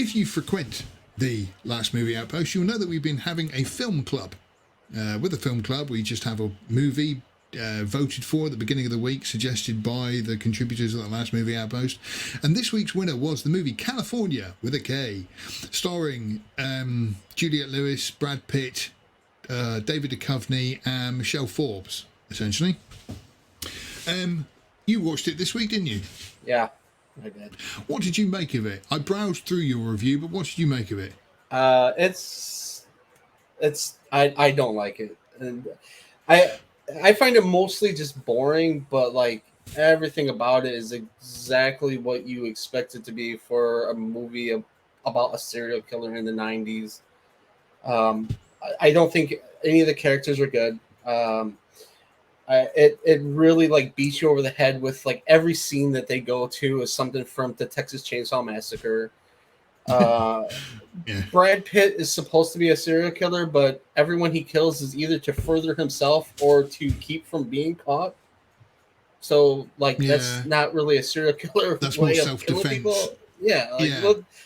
if you frequent the Last Movie Outpost, you'll know that we've been having a film club. With the film club, we just have a movie voted for at the beginning of the week, suggested by the contributors of the Last Movie Outpost. And this week's winner was the movie Kalifornia, with a K, starring Juliette Lewis, Brad Pitt, David Duchovny, and Michelle Forbes, essentially. You watched it this week, didn't you? Yeah, I did. What did you make of it? I browsed through your review, but what did you make of it? I don't like it, and I find it mostly just boring. But like everything about it is exactly what you expect it to be for a movie about a serial killer in the '90s. I don't think any of the characters are good. It really like beats you over the head with like every scene that they go to is something from the Texas Chainsaw Massacre. Yeah. Brad Pitt is supposed to be a serial killer, but everyone he kills is either to further himself or to keep from being caught. So like that's not really a serial killer That's way more of self-defense. killing people. Yeah,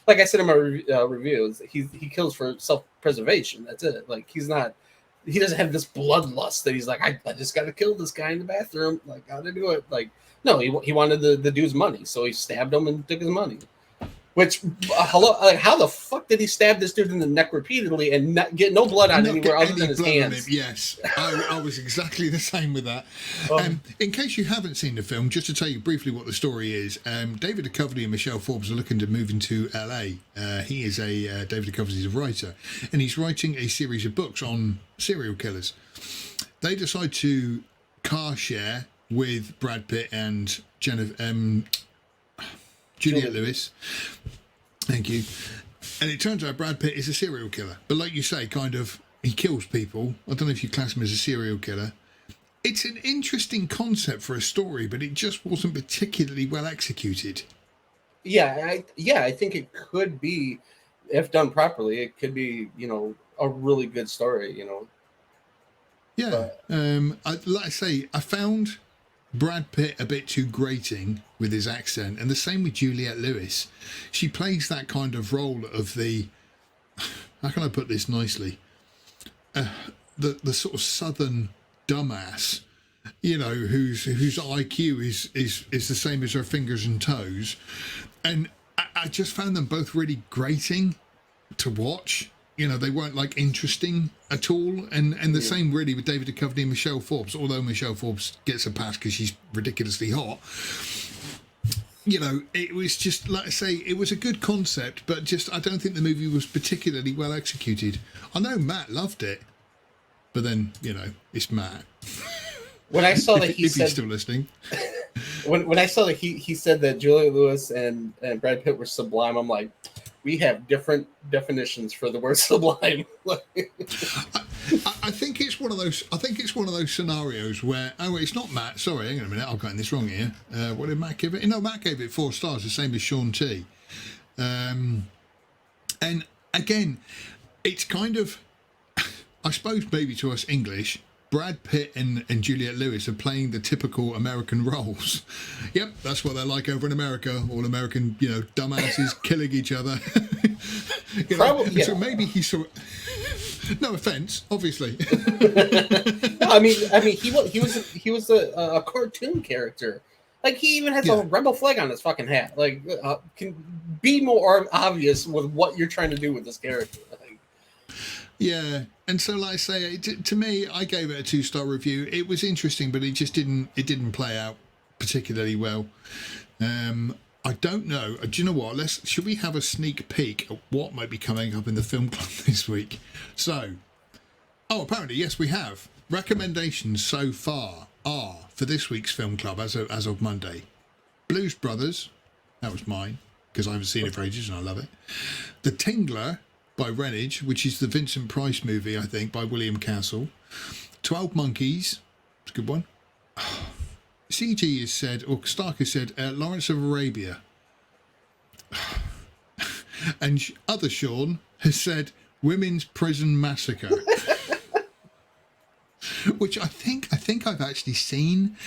like I said in my reviews, he kills for self-preservation. That's it. Like he doesn't have this bloodlust that he's like, I just got to kill this guy in the bathroom. Like, got to do it. Like, no, he wanted the dude's money, so he stabbed him and took his money. Which, like, how the fuck did he stab this dude in the neck repeatedly and not get no blood on anywhere other than his hands? Yes, I was exactly the same with that. In case you haven't seen the film, just to tell you briefly what the story is, David Duchovny and Michelle Forbes are looking to move into LA. He is David Duchovny is a writer, and he's writing a series of books on serial killers. They decide to car share with Brad Pitt and Juliette Lewis. Thank you. And it turns out Brad Pitt is a serial killer. But like you say, he kills people. I don't know if you class him as a serial killer. It's an interesting concept for a story, but it just wasn't particularly well executed. Yeah, I think it could be, if done properly, it could be, a really good story, Yeah. Like I say, I found Brad Pitt a bit too grating with his accent, and the same with Juliette Lewis. She plays that kind of role of the, how can I put this nicely, the sort of southern dumbass, whose IQ is the same as her fingers and toes, and I just found them both really grating to watch. They weren't like interesting at all. And the same really with David Duchovny and Michelle Forbes, although Michelle Forbes gets a pass because she's ridiculously hot. It was just, like I say, it was a good concept, but just I don't think the movie was particularly well executed. I know Matt loved it, but then, it's Matt. When I saw that if he's still listening. When I saw that he said that Juliette Lewis and Brad Pitt were sublime, I'm like, we have different definitions for the word sublime. I think it's one of those. I think it's one of those scenarios where it's not Matt. Sorry, hang on a minute. I've gotten this wrong here. What did Matt give it? No, Matt gave it 4 stars, the same as Sean T. And again, it's kind of, I suppose maybe to us English, Brad Pitt and Juliette Lewis are playing the typical American roles. Yep, that's what they're like over in America. All American, dumbasses killing each other. Probably, yeah. So maybe he saw. No offense, obviously. I mean, he was a cartoon character. Like he even has a rebel flag on his fucking hat. Like, can be more obvious with what you're trying to do with this character. Yeah, and so like I say, to me, I gave it a 2-star review. It was interesting, but it just didn't play out particularly well. I don't know. Do you know what? Should we have a sneak peek at what might be coming up in the film club this week? So, apparently yes, we have recommendations so far are for this week's film club as of Monday. Blues Brothers, that was mine because I haven't seen it for ages and I love it. The Tingler by Renage, which is the Vincent Price movie, I think, by William Castle. 12 Monkeys, it's a good one. CG has said, or Stark has said, Lawrence of Arabia. And other Sean has said, Women's Prison Massacre. Which I think I've actually seen.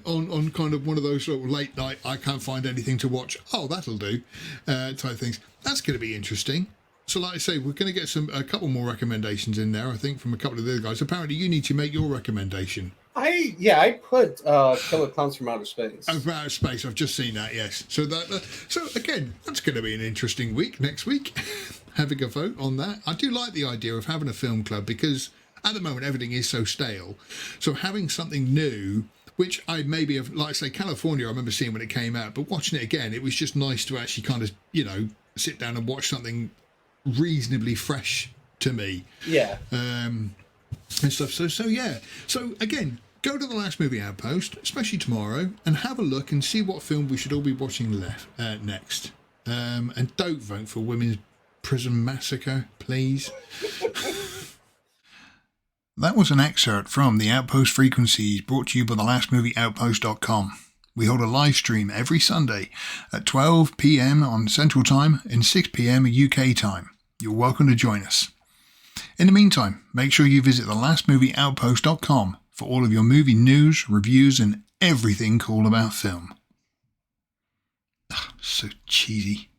on kind of one of those sort of late night, I can't find anything to watch. Oh, that'll do, type things. That's going to be interesting. So, like I say, we're going to get a couple more recommendations in there, I think, from a couple of the other guys. Apparently, you need to make your recommendation. I put Killer Clowns from Outer Space. Oh, from Outer Space, I've just seen that. Yes. So so again, that's going to be an interesting week next week. Having a vote on that. I do like the idea of having a film club because at the moment everything is so stale. So having something new, which I maybe have, like I say, California, I remember seeing when it came out, but watching it again, it was just nice to actually kind of, sit down and watch something reasonably fresh to me. Yeah. And stuff. So yeah. So again, go to the Last Movie Outpost, especially tomorrow, and have a look and see what film we should all be watching next. And don't vote for Women's Prison Massacre, please. That was an excerpt from the Outpost Frequencies, brought to you by thelastmovieoutpost.com. We hold a live stream every Sunday at 12 p.m. on Central Time and 6 p.m. UK time. You're welcome to join us. In the meantime, make sure you visit thelastmovieoutpost.com for all of your movie news, reviews, and everything cool about film. So cheesy.